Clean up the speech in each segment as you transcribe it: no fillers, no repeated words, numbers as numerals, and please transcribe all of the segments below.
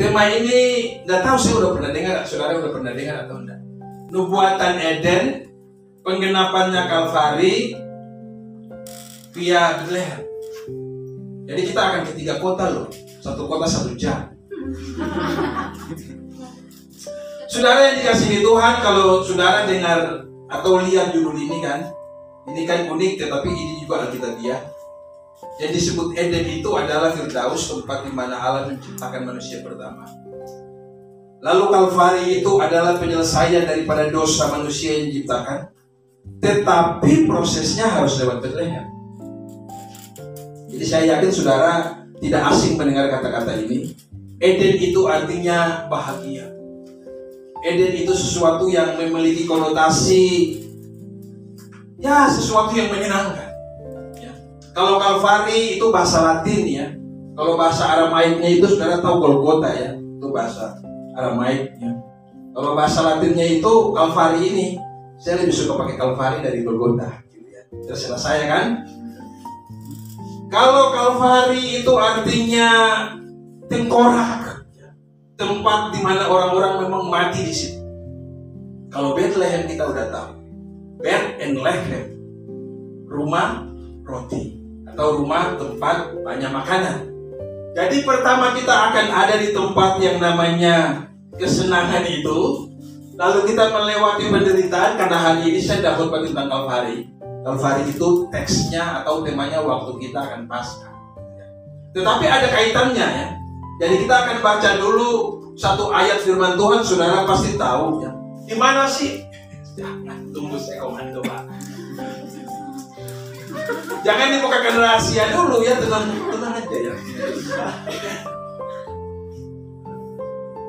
Tema ini nggak tahu saya udah pernah dengar, saudara udah pernah dengar atau enggak? Nubuatan Eden, penggenapannya Kalvari, via Bethlehem. Jadi kita akan ke 3 kota loh, 1 kota 1 jam. Saudara yang dikasihi Tuhan, kalau saudara dengar atau lihat judul ini kan unik, tetapi ini juga Alkitabiah. Yang disebut Eden itu adalah Firdaus, tempat di mana Allah menciptakan manusia pertama. Lalu Kalvari itu adalah penyelesaian daripada dosa manusia yang diciptakan, tetapi prosesnya harus lewat Bethlehem. Jadi saya yakin saudara tidak asing mendengar kata-kata ini. Eden itu artinya bahagia. Eden itu sesuatu yang memiliki konotasi, ya, sesuatu yang menyenangkan. Ya. Kalau Kalvari itu bahasa Latin ya. Kalau bahasa Aramaiknya itu saudara tahu Golgota ya. Itu bahasa Aramaik ya. Kalau bahasa Latinnya itu Kalvari ini, saya lebih suka pakai Kalvari dari Golgota. Gitu ya. Terserah saya kan. Kalau Kalvari itu artinya tengkorak, tempat di mana orang-orang memang mati di situ. Kalau Bethlehem kita udah tahu, Beth and Lehem, rumah roti atau rumah tempat banyak makanan. Jadi pertama kita akan ada di tempat yang namanya kesenangan itu, lalu kita melewati penderitaan. Karena hari ini saya dapat tentang Kalvari. Kalvari itu teksnya atau temanya waktu kita akan Paskah. Tetapi ada kaitannya ya. Jadi kita akan baca dulu 1 ayat firman Tuhan, saudara pasti tahu ya. Di mana sih? Jangan tunggu saya komando Pak. Jangan dibukakan rahasia dulu ya, tenang aja ya.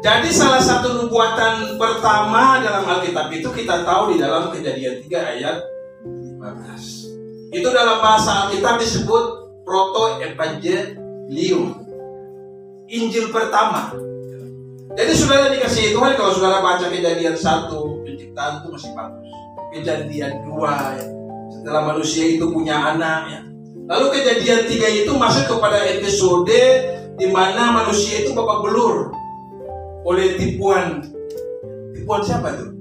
Jadi salah satu nubuatan pertama dalam Alkitab itu kita tahu di dalam Kejadian 3 ayat 15. Itu dalam bahasa Alkitab disebut proto-evangelium, Injil pertama. Jadi saudara dikasihi Tuhan, kalau saudara baca Kejadian 1, penciptaan itu masih bagus. Kejadian 2 ya, setelah manusia itu punya anak ya. Lalu Kejadian 3 itu masuk kepada episode di mana manusia itu babak belur oleh tipuan siapa tuh?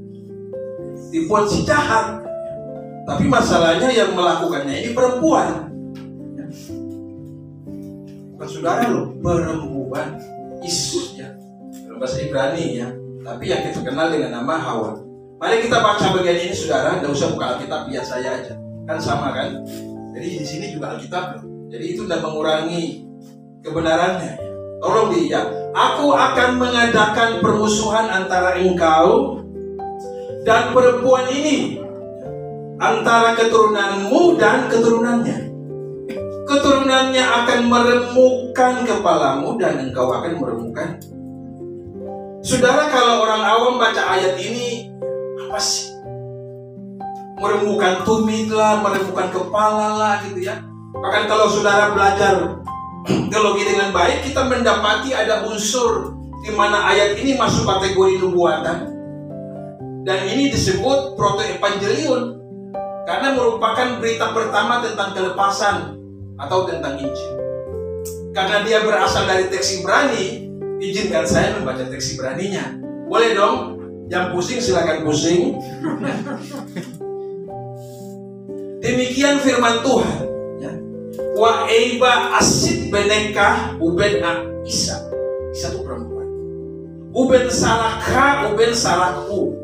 Tipuan si jahat. Tapi masalahnya yang melakukannya ini perempuan. Bukan saudara loh, perempuan, Isus ya. Dalam bahasa Ibrani ya. Tapi yang kita kenal dengan nama Hawa. Mari kita baca bagian ini saudara, tidak usah buka Alkitab, biar saya aja. Kan sama kan? Jadi di sini juga Alkitab loh. Jadi itu tidak mengurangi kebenarannya. Tolong dia. Aku akan mengadakan permusuhan antara engkau dan perempuan ini, antara keturunanmu dan keturunannya. Keturunannya akan meremukkan kepalamu dan engkau akan meremukkan. Saudara, kalau orang awam baca ayat ini, apa sih? Meremukkan tumit lah, meremukkan kepala lah gitu ya. Bahkan kalau saudara belajar teologi dengan baik, kita mendapati ada unsur di mana ayat ini masuk kategori nubuatan. Dan ini disebut proto-evangelium, karena merupakan berita pertama tentang kelepasan atau tentang Injil. Karena dia berasal dari teks Ibrani, izinkan saya membaca teks Ibraninya. Boleh dong? Yang pusing silakan pusing. Demikian firman Tuhan. Ya. Wa eiba asid benekah uben Isa. Isa itu perempuan. Uben salaka uben salaku.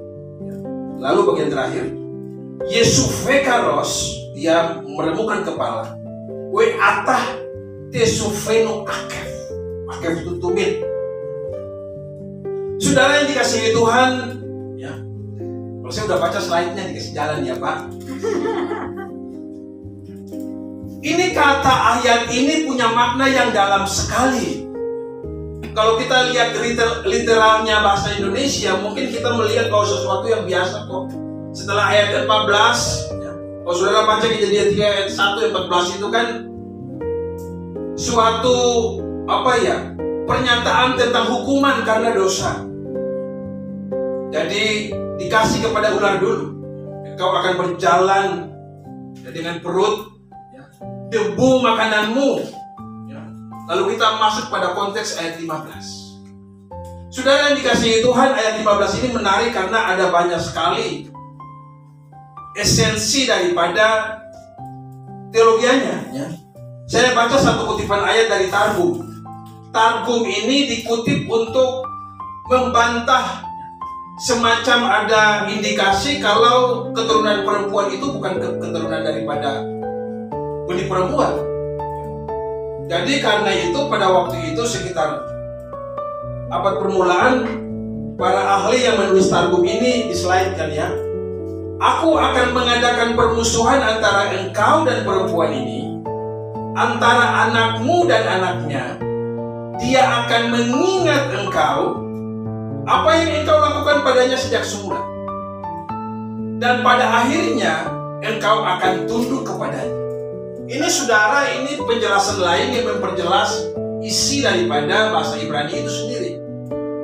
Lalu bagian terakhir, Yesufekaros, dia meremukkan kepala. We atah tesufeno akef. Akef itu tumit. Saudara yang dikasihi Tuhan, ya. Kalau saya udah baca slide-nya dikasih jalan ya Pak. Ini kata ayat ini punya makna yang dalam sekali. Kalau kita lihat literalnya bahasa Indonesia, mungkin kita melihat bahwa sesuatu yang biasa kok. Setelah ayat 14, ya, kalau saudara baca Kejadian 3 ayat 1 ayat 14 itu kan suatu pernyataan tentang hukuman karena dosa. Jadi dikasih kepada ular dulu. Kau akan berjalan dengan perut debu makananmu. Ya. Lalu kita masuk pada konteks ayat 15. Saudara yang dikasihi Tuhan, ayat 15 ini menarik karena ada banyak sekali esensi daripada teologianya. Ya. Saya baca satu kutipan ayat dari Targum. Targum ini dikutip untuk membantah semacam ada indikasi kalau keturunan perempuan itu bukan keturunan daripada benih perempuan. Jadi karena itu pada waktu itu sekitar abad permulaan, para ahli yang menulis Targum ini dislaidkan ya. Aku akan mengadakan permusuhan antara engkau dan perempuan ini, antara anakmu dan anaknya. Dia akan mengingat engkau apa yang engkau lakukan padanya sejak semula, dan pada akhirnya engkau akan tunduk kepadanya. Ini saudara, ini penjelasan lain yang memperjelas isi daripada bahasa Ibrani itu sendiri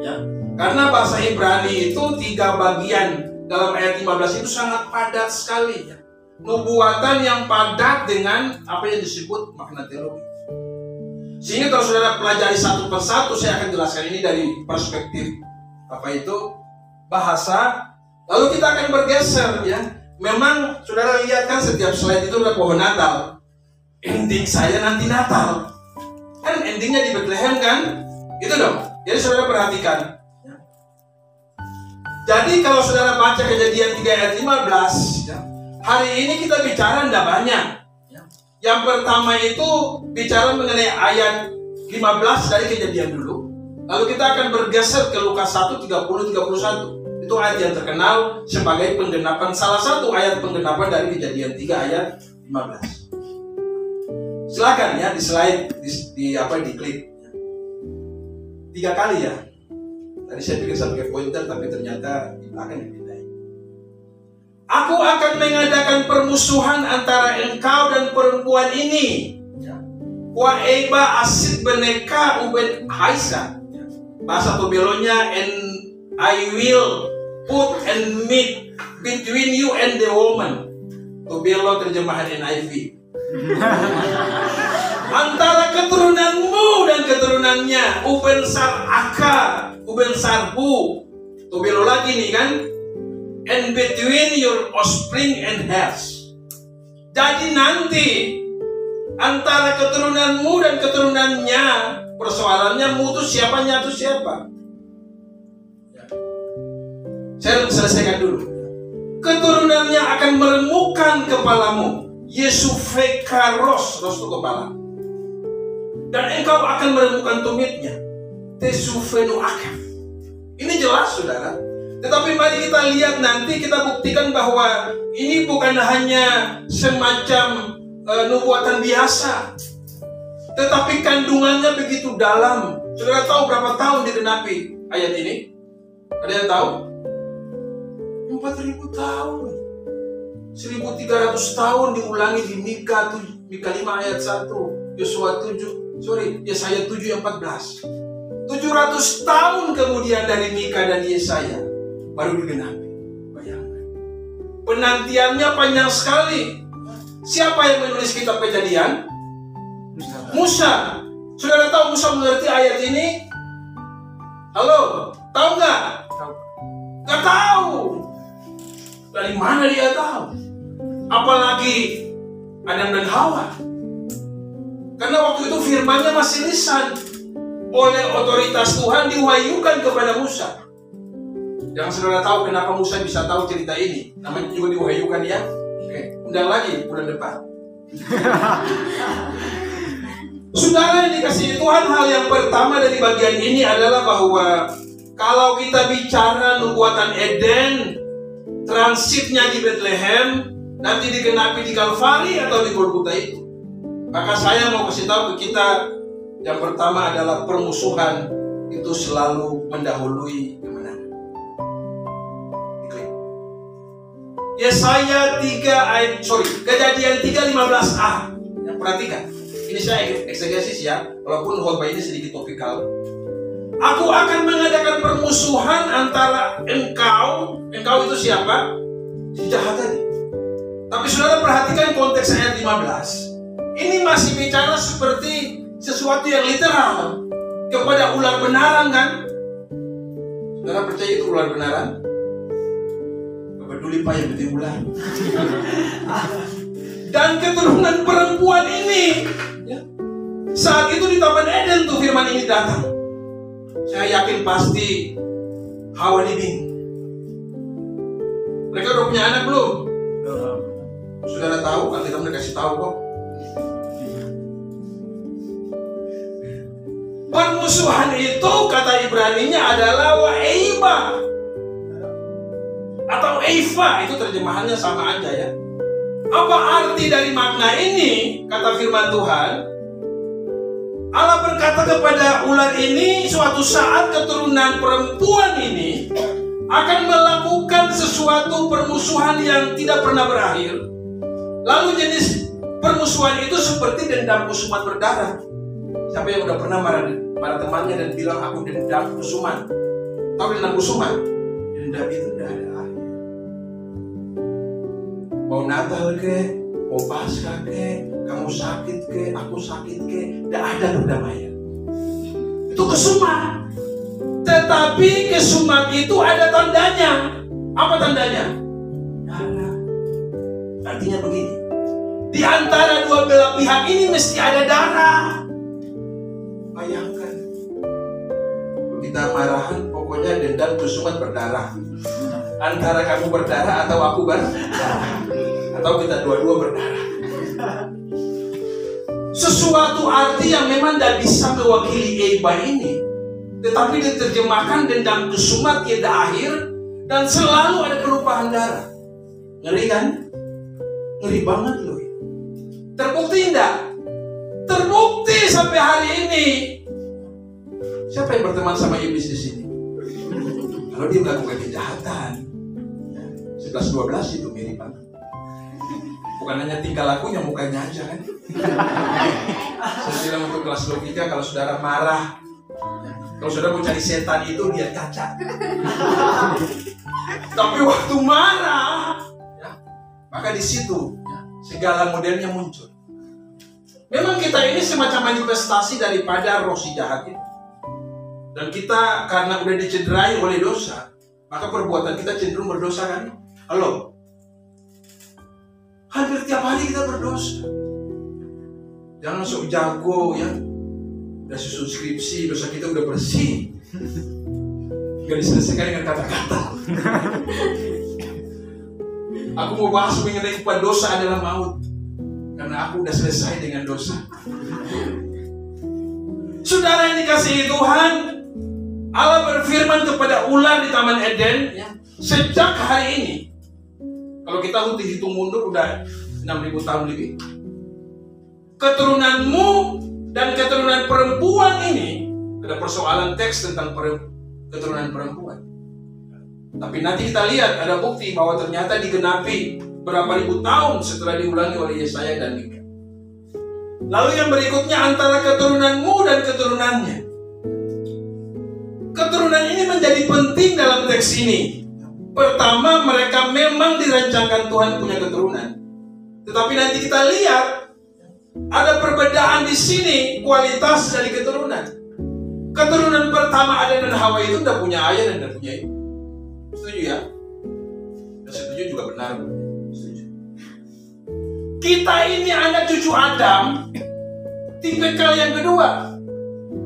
ya. Karena bahasa Ibrani itu 3 bagian dalam ayat 15 itu sangat padat sekali ya. Nubuatan yang padat dengan apa yang disebut makna teologi. Sehingga kalau saudara pelajari satu persatu, saya akan jelaskan ini dari perspektif apa itu bahasa. Lalu kita akan bergeser ya. Memang saudara lihat kan setiap slide itu ada pohon Natal. Ending saya nanti Natal. Kan endingnya di Bethlehem kan? Itu dong. Jadi saudara perhatikan. Jadi kalau saudara baca Kejadian 3 ayat 15 ya, hari ini kita bicara tidak banyak ya. Yang pertama itu bicara mengenai ayat 15 dari Kejadian dulu. Lalu kita akan bergeser ke Lukas 1, 30-31. Itu ayat yang terkenal sebagai penggenapan, salah satu ayat penggenapan dari Kejadian 3 ayat 15. Silakan ya di slide, di klik 3 kali ya. Tadi saya pikir sebagai pointer, tapi ternyata di belakang dipindahin. Aku akan mengadakan permusuhan antara engkau dan perempuan ini. Wa eba asid beneka uben haisa. Bahasa Tobelonya, and I will put and meet between you and the woman. Tobelo terjemahan NIV. Antara keturunanmu dan keturunannya, uben sar akar, uben sarbu. Tobelo lagi nih kan, and between your offspring and hers. Jadi nanti antara keturunanmu dan keturunannya, persoalannya mutu siapanya itu siapa? Saya selesaikan dulu. Keturunannya akan meremukkan kepalamu. Yesufekaros, ros itu kepala. Dan engkau akan meremukkan tumitnya. Tesufenu akef. Ini jelas saudara. Tetapi mari kita lihat nanti, kita buktikan bahwa ini bukan hanya semacam nubuatan biasa, tetapi kandungannya begitu dalam. Saudara tahu berapa tahun digenapi ayat ini? Ada yang tahu? 4.000 tahun. 1.300 tahun diulangi di Mika 5 ayat 1, Yesaya 7 ayat 14. 700 tahun kemudian dari Mika dan Yesaya baru digenapi. Bayangkan. Penantiannya panjang sekali. Siapa yang menulis kitab Kejadian? Musa. Saudara tahu Musa mengerti ayat ini? Halo, tahu nggak? Nggak tahu. Dari mana dia tahu? Apalagi Adam dan Hawa. Karena waktu itu firman-Nya masih lisan. Oleh otoritas Tuhan diwahyukan kepada Musa. Yang saudara tahu kenapa Musa bisa tahu cerita ini? Namanya juga diwahyukan ya. Oke, undang lagi bulan depan. Saudara yang dikasihi Tuhan, hal yang pertama dari bagian ini adalah bahwa kalau kita bicara nubuatan Eden, transitnya di Bethlehem, nanti digenapi di Kalvari atau di Golgota itu. Maka saya mau kasih tahu ke kita, yang pertama adalah permusuhan itu selalu mendahului kemenangan. Yesaya Kejadian 3:15a. Yang perhatikan, ini saya eksegesis ya, walaupun khotbah ini sedikit topikal. Aku akan mengadakan permusuhan antara engkau itu siapa? Si jahat tadi. Tapi saudara perhatikan konteks ayat 15. Ini masih bicara seperti sesuatu yang literal kepada ular benaran kan? Saudara percaya itu ular benaran? Gak peduli Pak, yang penting ular. Dan keturunan perempuan ini, ya, saat itu di Taman Eden tuh firman ini datang. Saya yakin pasti Hawa bingung. Mereka udah punya anak belum? Saudara tahu, Alkitab mereka kasih tahu kok. Permusuhan itu kata Ibraninya adalah Wa'eiba atau Eiva, itu terjemahannya sama aja ya. Apa arti dari makna ini? Kata firman Tuhan, Allah berkata kepada ular ini, suatu saat keturunan perempuan ini akan melakukan sesuatu permusuhan yang tidak pernah berakhir. Lalu jenis permusuhan itu seperti dendam kusuman berdarah. Siapa yang udah pernah marah temannya dan bilang aku dendam kusuman? Tahu dendam kusuman? Dendam itu tidak ada akhir. Mau Natal ke, mau Paskah ke, kamu sakit ke, aku sakit ke, tidak ada perdamaian. Itu kesumat. Tetapi kesumat itu ada tandanya. Apa tandanya? Darah. Artinya begini, di antara dua belah pihak ini mesti ada darah. Bayangkan, kita marahan, pokoknya dendam kesumat berdarah. Antara kamu berdarah atau aku berdarah, atau kita dua-dua berdarah. Sesuatu arti yang memang tidak bisa mewakili Eiba ini, tetapi diterjemahkan dendam kesumat tiada akhir dan selalu ada perubahan darah. Ngeri kan? Ngeri banget loh. Terbukti enggak? Terbukti sampai hari ini. Siapa yang berteman sama iblis di sini? Kalau dia melakukan kejahatan, 11-12 itu mirip banget. Bukan hanya tingkah lakunya, mukanya aja kan. Saya bilang untuk kelas logika, kalau saudara marah, kalau saudara mau cari setan itu lihat kaca. Tapi waktu marah, ya, maka di situ ya, segala modelnya muncul. Memang kita ini semacam manifestasi daripada roh si jahat itu. Dan kita karena udah dicederai oleh dosa, maka perbuatan kita cenderung berdosa kan? Halo? Hampir tiap hari kita berdosa. Jangan sok jago ya. Udah susun skripsi, dosa kita udah bersih. Gak diselesaikan dengan kata-kata. Aku mau bahas mengenai upah dosa adalah maut. Karena aku udah selesai dengan dosa. Saudara yang dikasihi Tuhan, Allah berfirman kepada ular di Taman Eden, ya, sejak hari ini. Kalau kita hitung mundur udah 6.000 tahun lebih. Keturunanmu dan keturunan perempuan ini, ada persoalan teks tentang keturunan perempuan. Tapi nanti kita lihat ada bukti bahwa ternyata digenapi berapa ribu tahun setelah diulangi oleh Yesaya dan Mika. Lalu yang berikutnya antara keturunanmu dan keturunannya. Keturunan ini menjadi penting dalam teks ini. Pertama, mereka memang dirancangkan Tuhan punya keturunan. Tetapi nanti kita lihat ada perbedaan di sini kualitas dari keturunan. Keturunan pertama Adam dan Hawa itu tidak punya ayah dan tidak punya ibu. Setuju ya? Dan setuju juga benar. Setuju. Kita ini anak cucu Adam, tipikal yang kedua,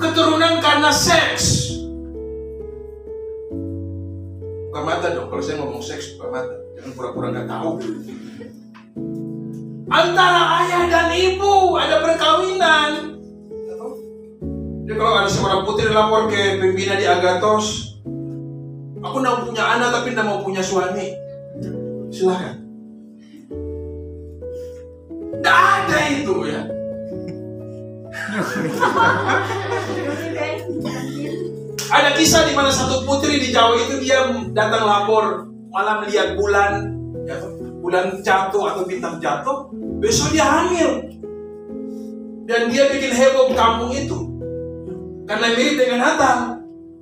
keturunan karena seks. Buka mata dong, kalau saya ngomong seks buka mata, jangan pura-pura nggak tahu. Antara ayah dan ibu ada perkawinan. Jadi kalau ada seorang putri lapor ke pembina di Agathos, aku nggak punya anak tapi nggak mau punya suami, silakan. Nggak ada itu ya. Ada kisah di mana satu putri di Jawa itu dia datang lapor, malah melihat bulan, ya, bulan jatuh atau bintang jatuh, besok dia hamil. Dan dia bikin heboh kampung itu. Karena mirip dengan Natal,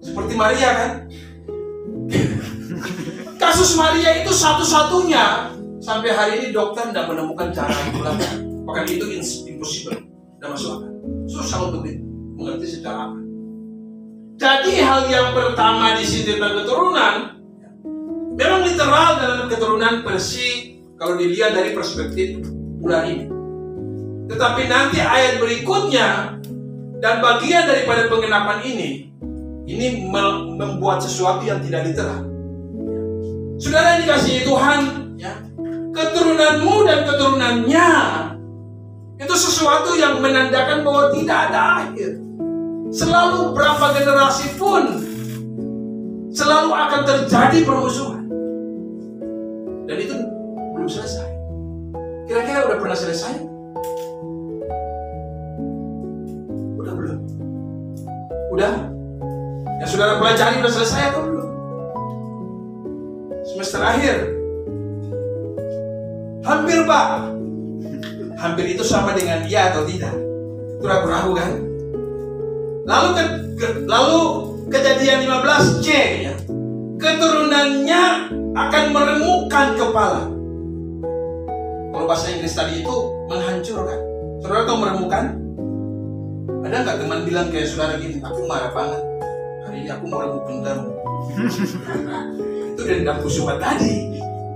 seperti Maria kan. Kasus Maria itu satu-satunya sampai hari ini dokter tidak menemukan cara yang lain. Bahkan itu impossible, tidak masuk akal. Susah untuk mengerti secara apa. Jadi hal yang pertama di sini tentang keturunan, memang literal dalam keturunan Persi kalau dilihat dari perspektif bulan ini. Tetapi nanti ayat berikutnya dan bagian daripada pengenapan ini membuat sesuatu yang tidak literal. Saudara yang dikasihi Tuhan, ya, keturunanmu dan keturunannya itu sesuatu yang menandakan bahwa tidak ada akhir. Selalu berapa generasi pun selalu akan terjadi permusuhan. Dan itu belum selesai. Kira-kira udah pernah selesai? Udah belum? Udah? Yang saudara pelajari udah selesai atau belum? Semester akhir. Hampir, Pak. Hampir itu sama dengan iya atau tidak? Itu ragu-ragu kan? Lalu Kejadian 15C, ya. Keturunannya akan meremukkan kepala. Kalau bahasa Inggris tadi itu menghancurkan. Saudara tahu meremukkan? Ada nggak teman bilang kayak saudara gini, aku marah banget, hari ini aku mau remuk dendam. Itu dendam kusuma tadi.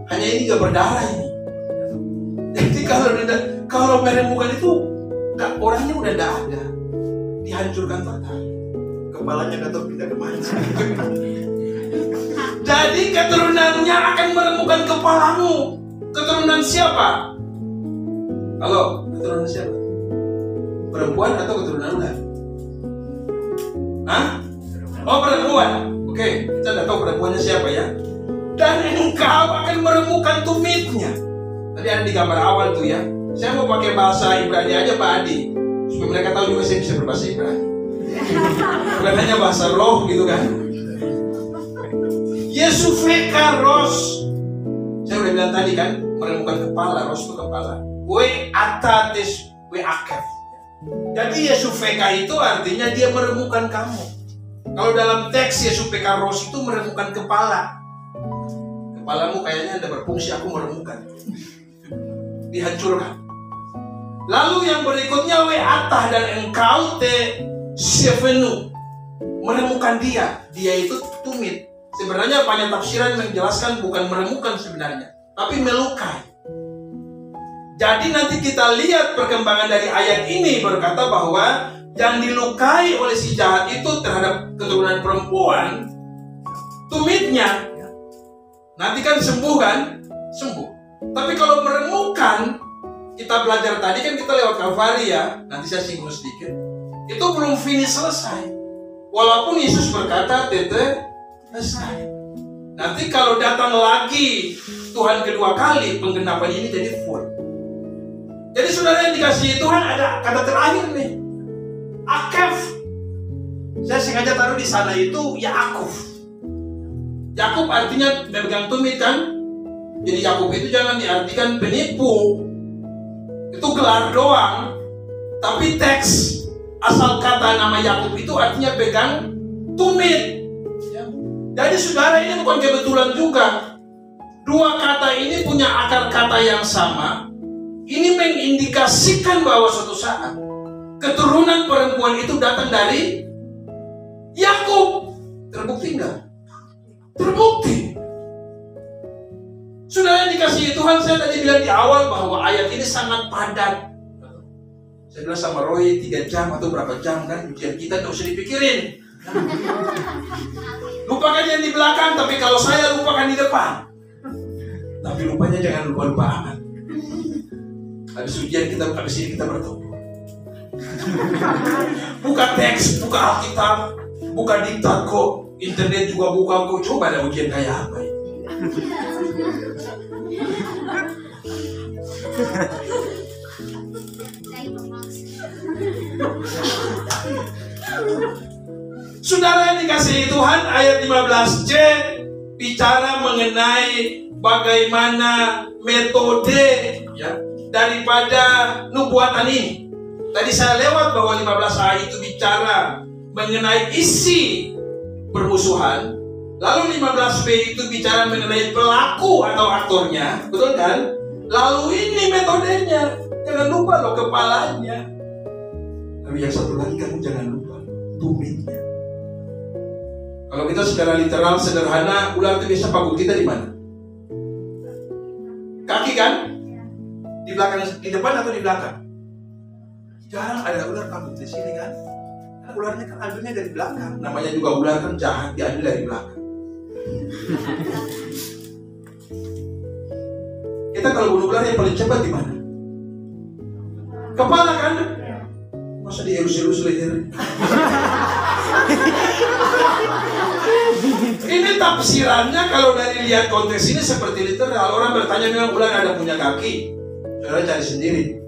Hanya ini gak berdarah ini. Jadi kalau meremukkan itu orangnya udah tidak ada, dihancurkan total. Kepalanya nggak tahu pindah kemana. Jadi keturunannya akan meremukkan kepalamu. Keturunan siapa? Halo, keturunan siapa? Perempuan atau keturunan ular? Hah? Oh, perempuan. Oke, kita nggak tahu perempuannya siapa ya. Dan engkau akan meremukkan tumitnya. Tadi ada di gambar awal tuh ya. Saya mau pakai bahasa Ibrani aja Pak Adi, supaya mereka tahu juga saya bisa berbahasa Ibrani. Bukan hanya bahasa roh gitu kan. Yesufeka ros. Saya udah bilang tadi kan, meremukkan kepala, ros itu kepala. We atates, we akef. Jadi Yesufeka itu artinya dia meremukkan kamu. Kalau dalam teks Yesufeka ros itu meremukkan kepala. Kepalamu kayaknya ada berfungsi, aku meremukkan. Dihancurkan. Lalu yang berikutnya we atah dan engkau te syefenu, meremukkan dia. Dia itu tumit. Sebenarnya banyak tafsiran menjelaskan bukan meremukkan sebenarnya, tapi melukai. Jadi nanti kita lihat perkembangan dari ayat ini berkata bahwa yang dilukai oleh si jahat itu terhadap keturunan perempuan, tumitnya, nanti kan sembuh kan? Sembuh. Tapi kalau meremukkan, kita belajar tadi kan kita lewat Kalvari ya, nanti saya singgung sedikit. Itu belum finish selesai. Walaupun Yesus berkata, tete, selesai. Nanti kalau datang lagi Tuhan kedua kali, penggenapan ini jadi full. Jadi saudara yang dikasihi Tuhan, ada kata terakhir nih, Akef. Saya sengaja taruh di sana itu Yakub. Yakub artinya memegang tumit kan. Jadi Yakub itu jangan diartikan penipu, itu gelar doang. Tapi teks asal kata nama Yakub itu artinya pegang tumit. Jadi saudara, ini bukan kebetulan juga. Dua kata ini punya akar kata yang sama. Ini mengindikasikan bahwa suatu saat keturunan perempuan itu datang dari Yakub. Terbukti enggak? Terbukti. Saudara yang dikasihi Tuhan, saya tadi bilang di awal bahwa ayat ini sangat padat. Saya bilang sama Roy 3 jam atau berapa jam kan ujian kita, gak usah dipikirin. Lupakan yang di belakang, tapi kalau saya lupakan di depan. Tapi lupanya jangan lupa-lupa amat. Habis ujian kita, habis ini kita bertemu. Buka teks, buka Alkitab, buka diktat kok. Internet juga buka kok. Coba ada ujian kayak apa ini. Saudara yang dikasihi Tuhan, ayat 15C bicara mengenai bagaimana metode ya daripada nubuatan ini. Tadi saya lewat bahwa 15A itu bicara mengenai isi permusuhan. Lalu 15B itu bicara mengenai pelaku atau aktornya, betul kan? Lalu ini metodenya, jangan lupa loh kepalanya. Aduh, yang satu lagi kamu jangan lupa tumitnya. Kalau kita secara literal sederhana, ular itu biasa pagut kita di mana? Kaki kan? Di belakang, di depan atau di belakang? Jarang ada ular pagut di sini kan? Karena ularnya kan ambilnya dari belakang. Namanya juga ular kan jahat, diambil dari belakang. Kita kalau bunuh ular yang paling cepat di mana? Kepala kan? Masa dielus-elus leher? Ini tafsirannya kalau dari lihat konteks ini seperti literal. Orang bertanya memang ular ada punya kaki. Saudara cari sendiri.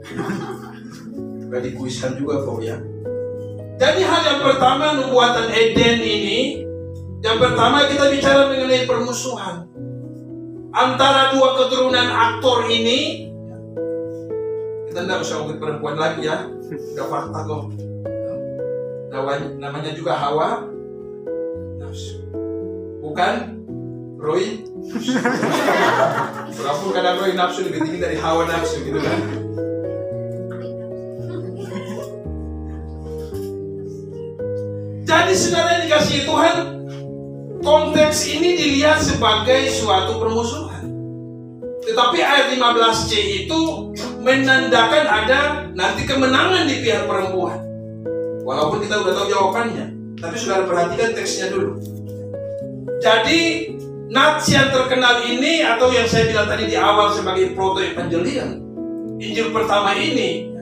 Gak dikuiskan juga kok ya. Jadi hal yang pertama nubuatan Eden ini, yang pertama kita bicara mengenai permusuhan antara dua keturunan aktor ini. Kita tidak usah ngomongin perempuan lagi ya, udah fakta kok. Namanya juga Hawa nafsu, bukan Roy. Walaupun kadang Roy nafsu lebih tinggi dari Hawa nafsu gitu kan. Jadi saudara yang dikasihi Tuhan, konteks ini dilihat sebagai suatu permusuhan. Tetapi ayat 15C itu menandakan ada nanti kemenangan di pihak perempuan. Walaupun kita udah tahu jawabannya, tapi saudara perhatikan teksnya dulu. Jadi nats yang terkenal ini, atau yang saya bilang tadi di awal sebagai proto-evangelium, Injil pertama ini,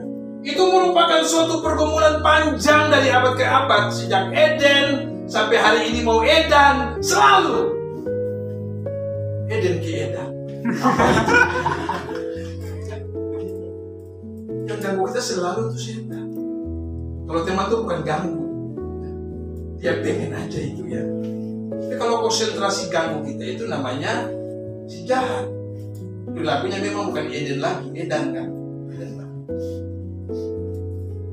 itu merupakan suatu pergumulan panjang dari abad ke abad, sejak Eden sampai hari ini mau Edan, selalu Eden ke Edan. Yang ganggu kita selalu itu setan. Kalau teman itu bukan ganggu, dia pengen aja itu ya. Tapi kalau konsentrasi ganggu kita itu namanya si jahat. Perilakunya memang bukan Eden lagi, Edan kan.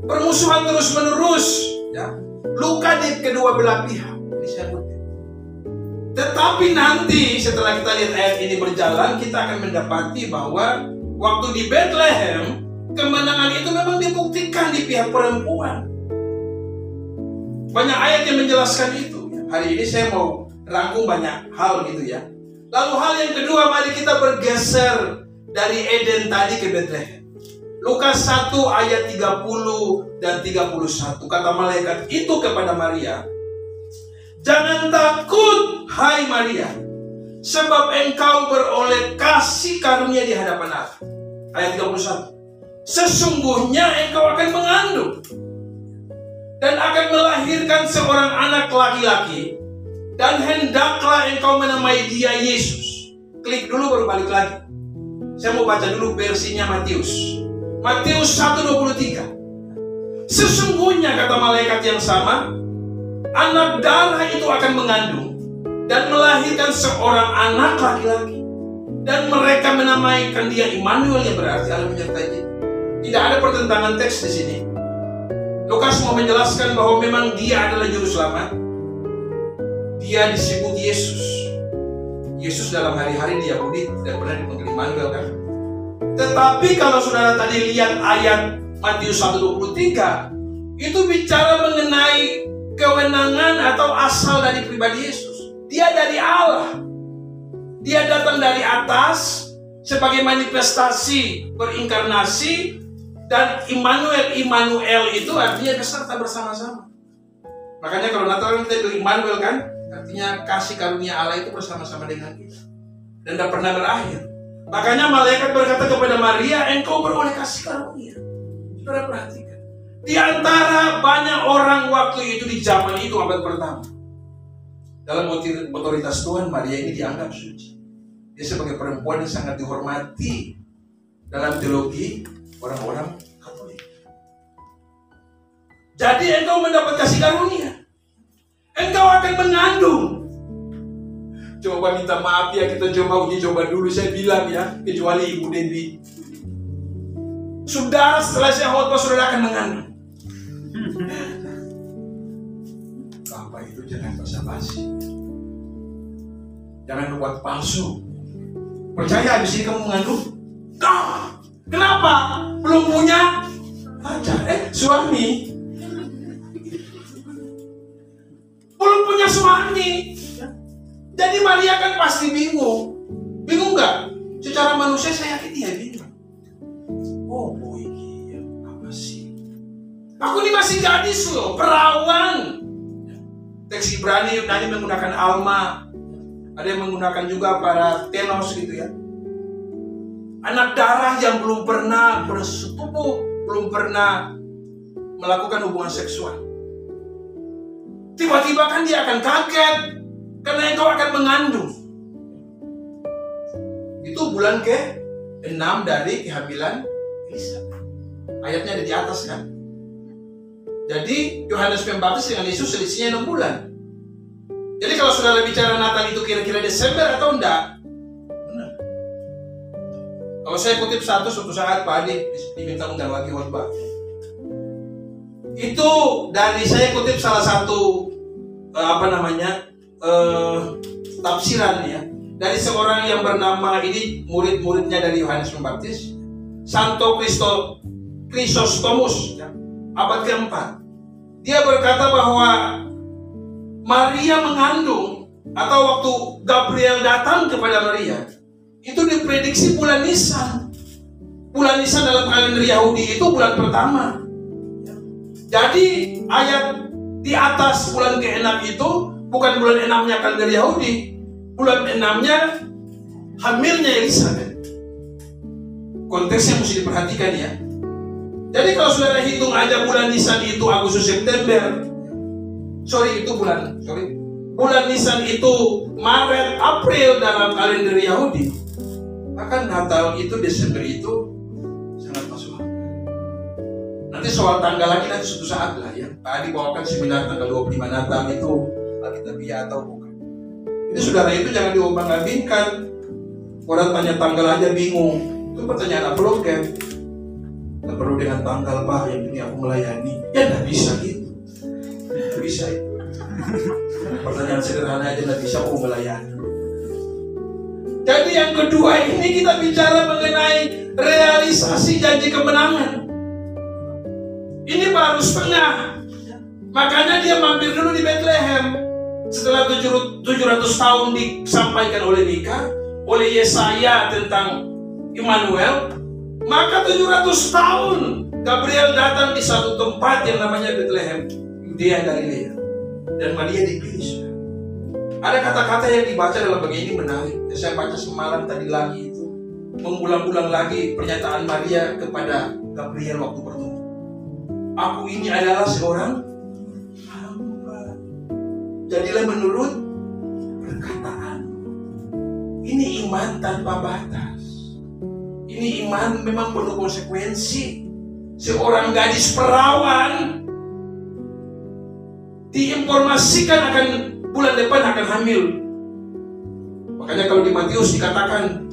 Permusuhan terus menerus, ya. Luka di kedua belah pihak. Ini saya kutip. Tetapi nanti setelah kita lihat ayat ini berjalan, kita akan mendapati bahwa waktu di Bethlehem, kemenangan itu memang dibuktikan di pihak perempuan. Banyak ayat yang menjelaskan itu. Hari ini saya mau rangkum banyak hal gitu ya. Lalu hal yang kedua, mari kita bergeser dari Eden tadi ke Bethlehem. Lukas 1 ayat 30 dan 31. Kata malaikat itu kepada Maria, "Jangan takut, hai Maria, sebab engkau beroleh kasih karunia di hadapan Allah." Ayat 31. "Sesungguhnya engkau akan mengandung dan akan melahirkan seorang anak laki-laki, dan hendaklah engkau menamai dia Yesus." Klik dulu baru balik lagi. Saya mau baca dulu versinya Matius. Matius 1:23. "Sesungguhnya," kata malaikat yang sama, "anak darah itu akan mengandung dan melahirkan seorang anak laki-laki, dan mereka menamaikan dia Immanuel," yang berarti Allah menyertai kita. Tidak ada pertentangan teks di sini. Lukas mau menjelaskan bahwa memang dia adalah juru selamat. Dia disebut Yesus. Yesus dalam hari-hari di Yahudi tidak pernah dipanggil Immanuel kan. Tetapi kalau saudara tadi lihat ayat Matius 1:23, itu bicara mengenai kewenangan atau asal dari pribadi Yesus. Dia dari Allah. Dia datang dari atas sebagai manifestasi berinkarnasi, dan Immanuel itu artinya beserta bersama-sama. Makanya kalau Natal kita bilang Immanuel kan, artinya kasih karunia Allah itu bersama-sama dengan kita dan tidak pernah berakhir. Makanya malaikat berkata kepada Maria, "Engkau beroleh kasih karunia." Saudara perhatikan, di antara banyak orang waktu itu di zaman itu abad pertama, dalam otoritas Tuhan, Maria ini dianggap suci. Dia sebagai perempuan yang sangat dihormati dalam teologi orang-orang Katolik. Jadi engkau mendapat kasih karunia, engkau akan mengandung. Coba minta maaf ya, kita coba uji coba dulu. Saya bilang ya, kecuali Ibu Dewi, saudara setelah saya khotbah saudara akan mengandung. Bapak itu jangan basa-basi, jangan buat palsu. Percaya habis ini kamu mengandung? Kenapa? Belum punya pacar, suami. belum punya suami. Jadi Maria kan pasti bingung. Bingung nggak? Secara manusia saya yakin dia bingung. Oh boy, apa sih? Aku ini masih gadis loh, perawan. Teks Ibrani Yunani menggunakan alma. Ada yang menggunakan juga para tenos gitu ya. Anak darah yang belum pernah bersetubuh, belum pernah melakukan hubungan seksual. Tiba-tiba kan dia akan kaget karena engkau akan mengandung. Itu bulan ke-6 dari kehamilan Elizabeth. Ayatnya ada di atas kan. Jadi Yohanes Pembaptis dengan Yesus selisihnya 6 bulan. Jadi kalau saudara bicara Natal itu kira-kira Desember atau enggak? Benar. Kalau saya kutip suatu saat Pak Adi diminta undang lagi khotbah. Itu dari saya kutip salah satu tafsiran ya. Dari seorang yang bernama, ini murid-muridnya dari Yohanes Pembaptis, Santo Chrysostomus ya, abad ke-4. Dia berkata bahwa Maria mengandung, atau waktu Gabriel datang kepada Maria, itu diprediksi bulan Nisan. Bulan Nisan dalam kalender Yahudi itu bulan pertama. Jadi ayat di atas bulan ke-6 itu bukan bulan 6-nya kalender Yahudi. Bulan 6-nya hamilnya Elizabeth. Konteksnya mesti diperhatikan ya. Jadi kalau saudara hitung aja bulan Nisan itu Agustus September. Bulan Nisan itu Maret, April dalam kalender Yahudi. Maka Natal itu Desember itu sangat masuk akal. Nanti soal tanggal lagi nanti suatu saat lah ya. Tadi bawakan seminar tanggal 25 Natal itu Alkitabiah atau bukan. Jadi saudara itu jangan diombang-ambingkan. Orang tanya tanggal aja bingung. Itu pertanyaan upload. Nggak perlu dengan tanggal Pak, yang ini aku melayani. Ya nggak bisa gitu. Nggak bisa itu. Pertanyaan sederhana aja nggak bisa aku melayani. Jadi yang kedua ini kita bicara mengenai realisasi janji kemenangan. Ini baru setengah. Makanya dia mampir dulu di Bethlehem. Setelah 700 tahun disampaikan oleh Mika, oleh Yesaya tentang Immanuel, maka 700 tahun Gabriel datang di satu tempat yang namanya Bethlehem, Yudea Galilea, dan Maria dipilih. Ada kata-kata yang dibaca dalam bagian ini menarik. Saya baca semalam tadi lagi itu, mengulang-ulang lagi pernyataan Maria kepada Gabriel waktu bertemu. Aku ini adalah seorang hamba. Jadilah menurut perkataan. Ini iman tanpa batas. Ini iman memang penuh konsekuensi. Seorang gadis perawan diinformasikan akan bulan depan akan hamil. Makanya kalau di Matius dikatakan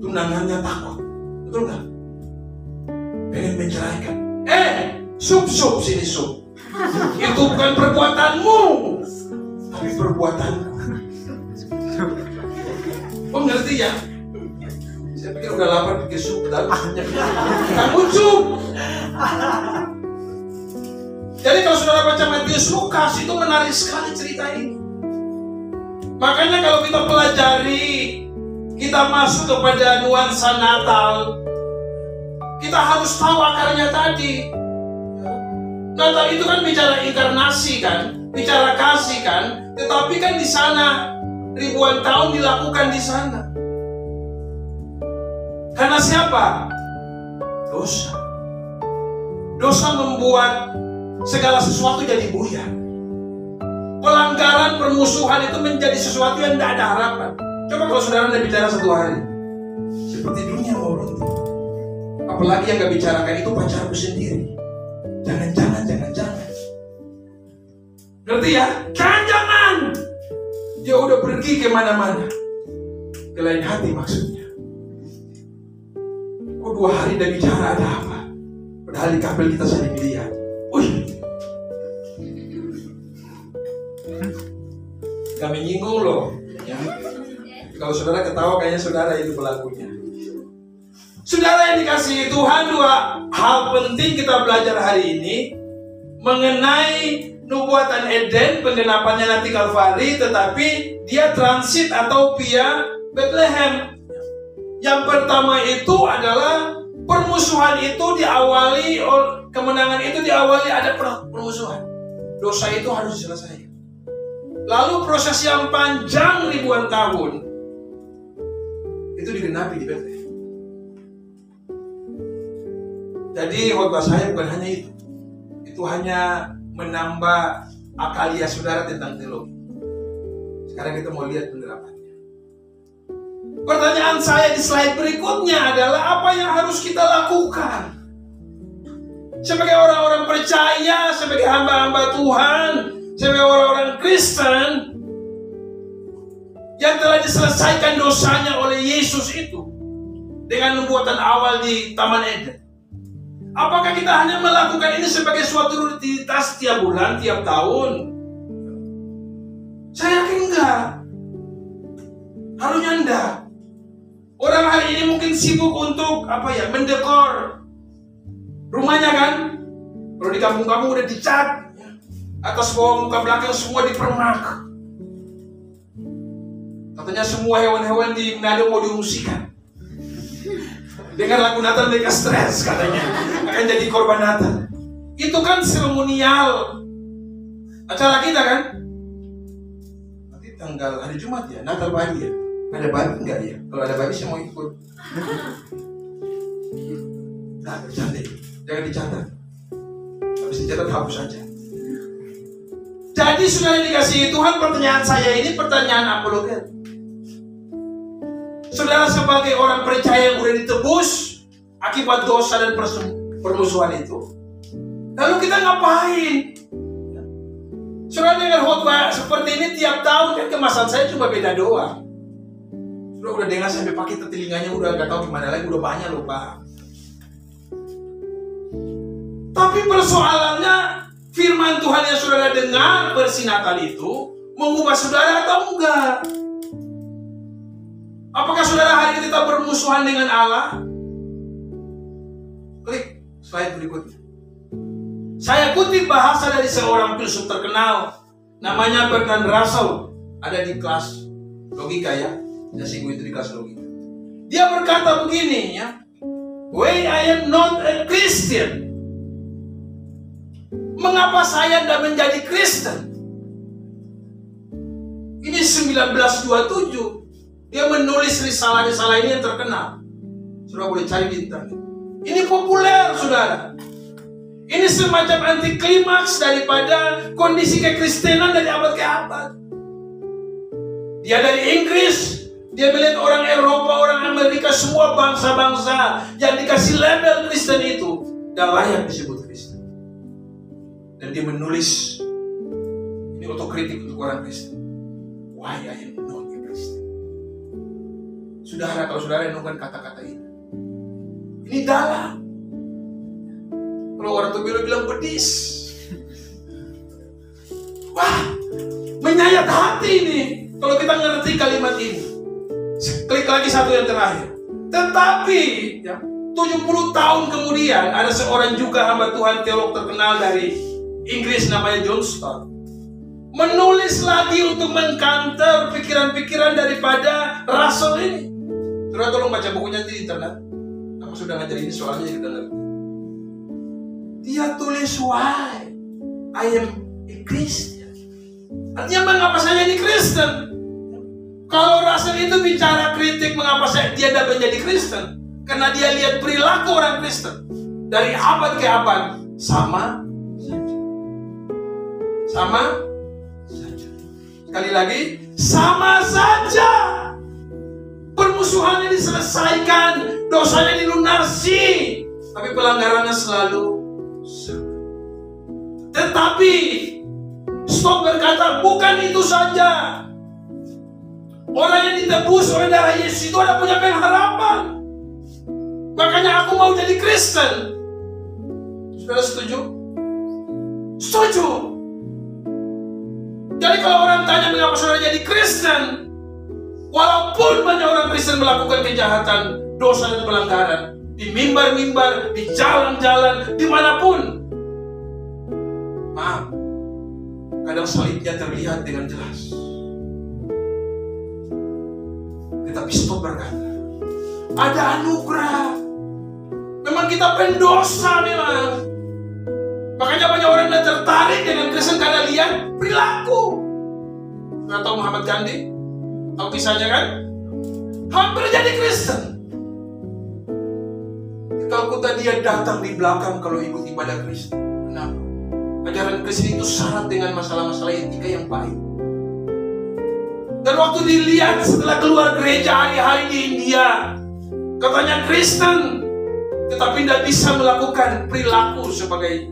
tunangannya takut. Betul nggak? Pengen menceraikan. Sup sini sup. Itu bukan perbuatanmu, tapi perbuatanku. Mengerti ya? Saya pikir udah lapar bikin sup, kamu sup. Jadi kalau saudara baca Matius Lukas itu menarik sekali cerita ini. Makanya kalau kita pelajari, kita masuk kepada nuansa Natal, kita harus tahu akarnya tadi. Natal itu kan bicara inkarnasi kan, bicara kasih kan, tetapi kan di sana ribuan tahun dilakukan di sana. Karena siapa? Dosa. Dosa membuat segala sesuatu jadi buyar. Pelanggaran, permusuhan itu menjadi sesuatu yang tidak ada harapan. Coba kalau saudara anda bicara satu hari, seperti dunia mau runtuh. Apalagi yang gak bicarakan itu pacarku sendiri. Jangan. Ngerti ya? Jangan. Dia udah pergi kemana-mana. Ke lain hati maksudnya. Kok 2 hari udah bicara ada apa? Padahal di kapel kita saling lihat. Gak menyinggung loh ya. Kalau saudara ketawa kayaknya saudara itu pelakunya. Saudara yang dikasihi Tuhan, 2 hal penting kita belajar hari ini mengenai nubuatan Eden, penggenapannya nanti Kalvari, tetapi dia transit atau via Bethlehem. Yang pertama itu adalah permusuhan itu diawali, kemenangan itu diawali ada permusuhan. Dosa itu harus diselesaikan. Lalu proses yang panjang ribuan tahun itu digenapi di Bethlehem. Jadi khotbah saya bukan hanya itu. Itu hanya menambah akalia saudara tentang teologi. Sekarang kita mau lihat penerapannya. Pertanyaan saya di slide berikutnya adalah apa yang harus kita lakukan sebagai orang-orang percaya, sebagai hamba-hamba Tuhan, sebagai orang-orang Kristen yang telah diselesaikan dosanya oleh Yesus itu dengan nubuatan awal di Taman Eden. Apakah kita hanya melakukan ini sebagai suatu rutinitas tiap bulan, tiap tahun? Saya yakin enggak. Harusnya enggak. Orang hari ini mungkin sibuk untuk mendekor rumahnya kan. Kalau di kampung-kampung udah dicat, atas bawah muka belakang semua dipermak. Katanya semua hewan-hewan di Manado mau diungsikan. Dengar lagu Natal mereka stres katanya, akan jadi korban Natal. Itu kan seremonial acara kita kan. Nanti tanggal hari Jumat ya, Natal babi ya. Ada babi enggak ya? Kalau ada babi saya mau ikut. Nah, bercanda, jangan dicatat. Habis dicatat hapus saja. Jadi sudah dikasihi Tuhan, pertanyaan saya ini pertanyaan apologet. Saudara sebagai orang percaya yang sudah ditebus akibat dosa dan permusuhan itu, lalu kita ngapain? Saudara dengar khotbah seperti ini tiap tahun kan, kemasan saya cuma beda doang. Saudara udah dengar sampai pakai telinganya udah gak tahu gimana lagi, udah banyak loh Pak. Tapi persoalannya firman Tuhan yang saudara dengar versi Natal itu mengubah saudara atau enggak? Apakah saudara hari ini tetap bermusuhan dengan Allah? Klik slide berikutnya. Saya kutip bahasa dari seorang filsuf terkenal, namanya Bertrand Russell. Ada di kelas logika ya. Saya singgung itu di kelas logika. Dia berkata begini ya. Why I am not a Christian? Mengapa saya tidak menjadi Kristen? Ini 1927. Dia menulis risalah-risalah ini yang terkenal. Saudara boleh cari di internet. Ini populer, saudara. Ini semacam anti klimaks daripada kondisi kekristenan dari abad ke abad. Dia dari Inggris. Dia melihat orang Eropa, orang Amerika, semua bangsa-bangsa yang dikasih label Kristen itu dan layak disebut Kristen. Dan dia menulis, ini otokritik untuk orang Kristen. Why I am not a Christian? Saudara, kalau saudara renungkan kata-kata ini dalam. Kalau orang tua bilang pedis. Wah, menyayat hati ini kalau kita ngerti kalimat ini. Klik lagi satu yang terakhir. Tetapi ya, 70 tahun kemudian ada seorang juga hamba Tuhan teolog terkenal dari Inggris namanya John Stott, menulis lagi untuk mengcounter pikiran-pikiran daripada Russell ini. Saudara tolong baca bukunya di internet. Aku sudah ngajar ini soalnya jadi dengar. Dia tulis why I am a Christian. Artinya mengapa saya jadi Kristen? Kalau Russell itu bicara kritik mengapa dia tidak menjadi Kristen, karena dia lihat perilaku orang Kristen dari abad ke abad sama saja. Sekali lagi, sama saja. Permusuhannya diselesaikan, dosanya dilunasi, tapi pelanggarannya selalu sama. Tetapi Stott berkata, bukan itu saja. Orang yang ditebus oleh darah Yesus itu ada punya pengharapan. Makanya aku mau jadi Kristen. Saudara setuju? Setuju. Jadi kalau orang tanya mengapa saudara jadi Kristen, walaupun banyak orang Kristen melakukan kejahatan, dosa dan pelanggaran, di mimbar-mimbar, di jalan-jalan, dimanapun, maaf, Kadang salibnya terlihat dengan jelas. Tetapi stop berkata, ada anugerah. Memang kita pendosa memang. Makanya banyak orang yang tertarik dengan Kristen karena lihat perilaku. Nggak tahu Muhammad Gandhi? Tahu kisahnya kan? Hampir jadi Kristen. Kalau kita dia datang di belakang kalau ikut ibadah Kristen. Kenapa? Ajaran Kristen itu syarat dengan masalah-masalah etika yang baik. Dan waktu dilihat setelah keluar gereja hari-hari di India, katanya Kristen, tetapi tidak bisa melakukan perilaku sebagai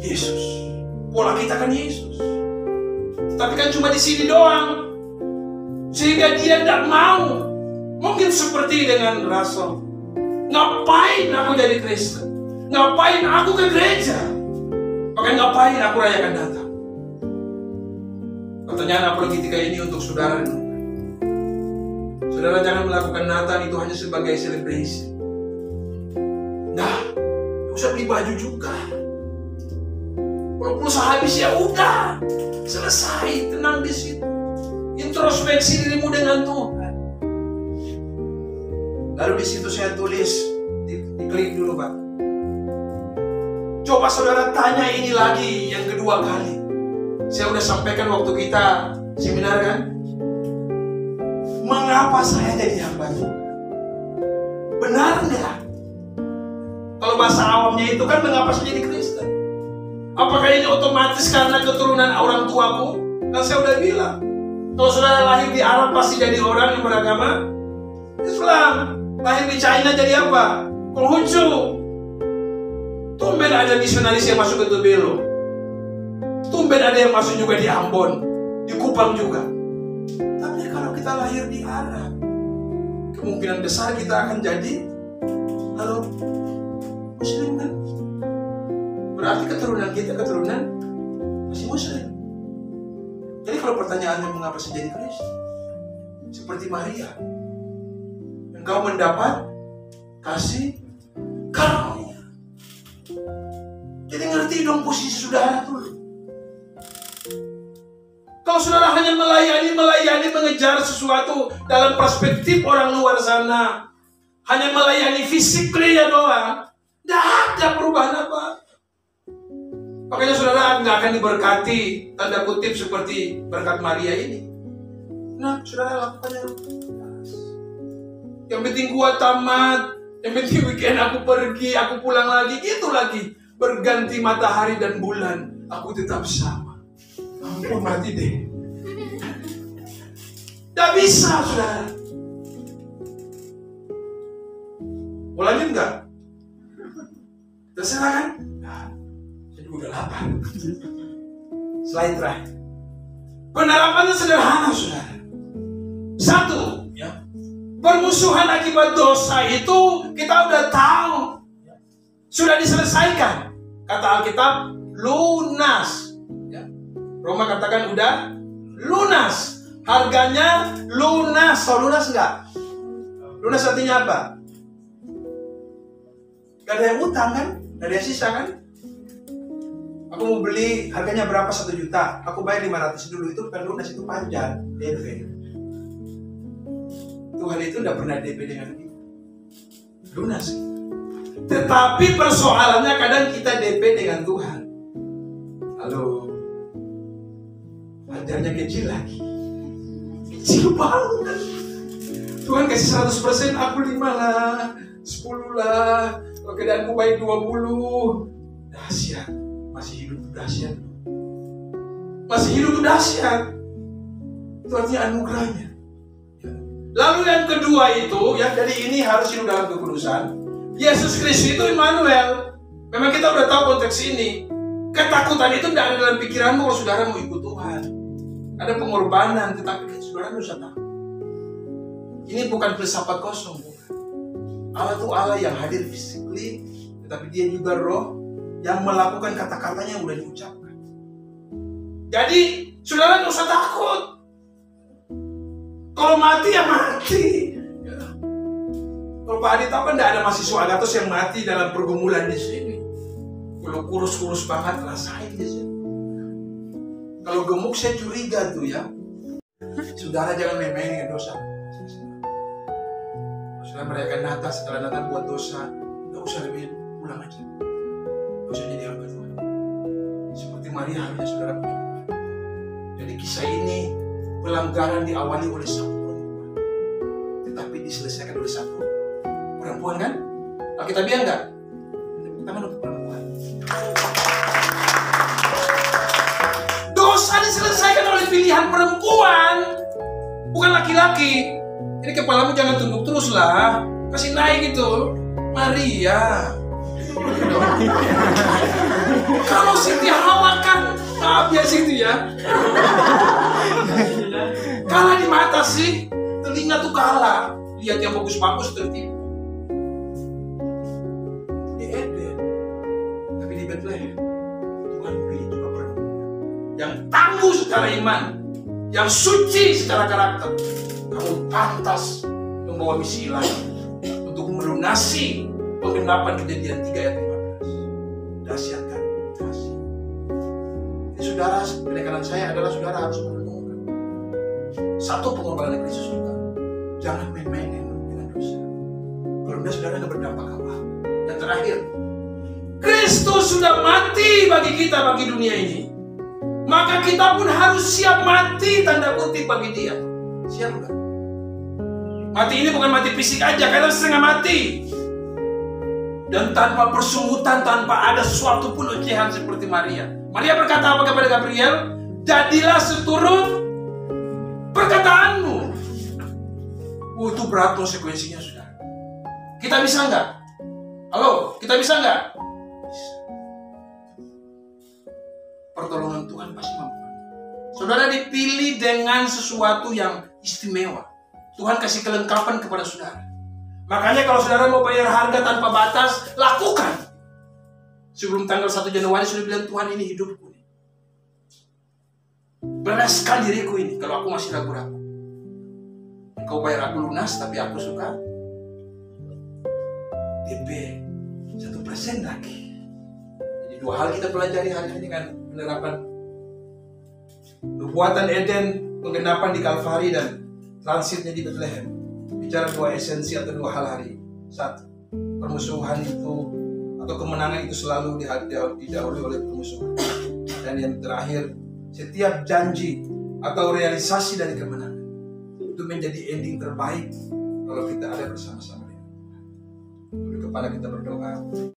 Yesus. Pola kita kan Yesus. Tapi kan cuma di sini doang. Sehingga dia tidak mau. Mungkin seperti dengan Rasul. Ngapain aku jadi Kristen? Ngapain aku ke gereja? Makanya ngapain aku rayakan Natal? Pertanyaan apologetika ini untuk saudara. Saudara jangan melakukan Natal itu hanya sebagai celebration. Nah, usah beli baju juga. Kalau pulsa habis ya udah, selesai, tenang di situ. Introspeksi dirimu dengan Tuhan. Lalu di situ saya tulis, diklik dulu Pak. Coba saudara tanya ini lagi yang kedua kali. Saya udah sampaikan waktu kita seminar kan. Mengapa saya jadi hamba Tuhan? Benar nggak? Kalau bahasa awamnya itu kan mengapa saya jadi Kristen? Apakah ini otomatis karena keturunan orang tuaku? Kan saya udah bilang, kalau saudara lahir di Arab pasti jadi orang yang beragama Islam. Lahir di China jadi apa? Konghucu. Tumben ada misionaris yang masuk ke Tubelo. Tumben ada yang masuk juga di Ambon, di Kupang juga. Tapi kalau kita lahir di Arab, kemungkinan besar kita akan jadi Muslim kan? Berarti keturunan kita keturunan masih Muslim. Jadi kalau pertanyaannya mengapa saya jadi Kristen, seperti Maria, engkau mendapat kasih karunia. Jadi ngerti dong posisi saudara dulu. Kalau saudara hanya melayani, mengejar sesuatu dalam perspektif orang luar sana, hanya melayani fisik pria doang, tidak ada perubahan apa. Makanya saudara nggak akan diberkati, tanda kutip seperti berkat Maria ini. Nah, saudara lakukannya. Yang penting gua tamat, yang penting weekend aku pergi, aku pulang lagi, gitu lagi. Berganti matahari dan bulan, aku tetap sama. Ampun mati deh. Tidak bisa, saudara. Mau lanjut nggak? Terserah kan? Nah, jadi udah lapar. Slide terakhir. Penerapannya sederhana, saudara. Satu, ya. Permusuhan akibat dosa itu kita udah tahu. Sudah diselesaikan. Kata Alkitab, lunas. Ya. Roma katakan udah lunas. Harganya lunas. Tahu lunas enggak? Lunas artinya apa? Gak ada yang utang kan? Gak ada yang sisa kan? Aku mau beli, harganya berapa? 1 juta. Aku bayar 500 dulu. Itu bukan lunas, itu panjang. DP. Tuhan itu gak pernah DP dengan kita. Lunas. Tetapi persoalannya kadang kita DP dengan Tuhan. Halo. Pajarnya kecil lagi. Kecil banget. Tuhan kasih 100%, aku 5 lah, 10 lah. Kalau keadaanku baik 20. Dahsyat. Masih hidup itu dahsyat. Masih hidup itu dahsyat. Itu artinya anugerahnya. Lalu yang kedua itu, ya, jadi ini harus hidup dalam kekudusan. Yesus Kristus itu Immanuel. Memang kita udah tahu konteks ini. Ketakutan itu tidak ada dalam pikiranmu kalau saudara mau ikut Tuhan. Ada pengorbanan, tetapi saudara harus tahu. Ini bukan filsafat kosong. Allah itu Allah yang hadir physically, tetapi dia juga roh yang melakukan kata-katanya yang udah diucapkan. Jadi, saudara nggak usah takut. Kalau mati ya mati. Ya. Kalau Pak Adi tahu kan tidak ada mahasiswa Agathos yang mati dalam pergumulan di sini. Kalau kurus-kurus banget rasain di sini. Kalau gemuk saya curiga tuh ya. Saudara jangan main-main dengan dosa. Saudara merayakan Natal, setelah Natal buat dosa, gak usah lebih pulang aja. Gak usah jadi hamba Tuhan. Seperti Maria harusnya saudara punya. Jadi kisah ini pelanggaran diawali oleh satu perempuan, tetapi diselesaikan oleh satu perempuan kan? Alkitabiah enggak? Tepuk tangan untuk perempuan. Dosa diselesaikan oleh pilihan perempuan, bukan laki-laki. Ini kepalamu jangan tunduk terus lah, kasih naik gitu. Maria. Kalau Siti Hawa kan biasa itu ya. Kalah di mata sih, telinga tuh kalah. Lihat yang bagus-bagus tertipu. Di Eden, tapi di Bethlehem Tuhan pilih juga perempuan yang tangguh secara iman, yang suci secara karakter. Kamu pantas membawa misi ilahi untuk melunasi penggenapan Kejadian 3 ayat 15. Dahsyat kan? Dahsyat. Jadi saudara, penekanan saya adalah saudara harus merenungkan satu pengorbanan Kristus juga. Jangan main-main dengan dosa. Kalau enggak saudara akan berdampak apa? Yang terakhir, Kristus sudah mati bagi kita, bagi dunia ini. Maka kita pun harus siap mati, tanda kutip, bagi dia. Siap enggak? Mati ini bukan mati fisik aja, karena setengah mati. Dan tanpa persungutan, tanpa ada sesuatu pun ocehan seperti Maria. Maria berkata apa kepada Gabriel? Jadilah seturut perkataanmu. Itu berat konsekuensinya, saudara. Kita bisa nggak? Halo, kita bisa nggak? Bisa. Pertolongan Tuhan pasti mampu. Saudara dipilih dengan sesuatu yang istimewa. Tuhan kasih kelengkapan kepada saudara. Makanya kalau saudara mau bayar harga tanpa batas, lakukan. Sebelum tanggal 1 Januari sudah bilang, Tuhan ini hidupku. Bereskan diriku ini kalau aku masih ragu-ragu. Engkau bayar aku lunas, tapi aku suka DP 1% lagi. Jadi 2 hal kita pelajari hari ini kan penerapan nubuatan Eden, penggenapan di Kalvari dan transitnya di Bethlehem. Bicara 2 esensi atau 2 hal hari. 1, permusuhan itu atau kemenangan itu selalu didahului oleh permusuhan. Dan yang terakhir, setiap janji atau realisasi dari kemenangan itu menjadi ending terbaik kalau kita ada bersama-sama dengan Tuhan. Kepala kita berdoa.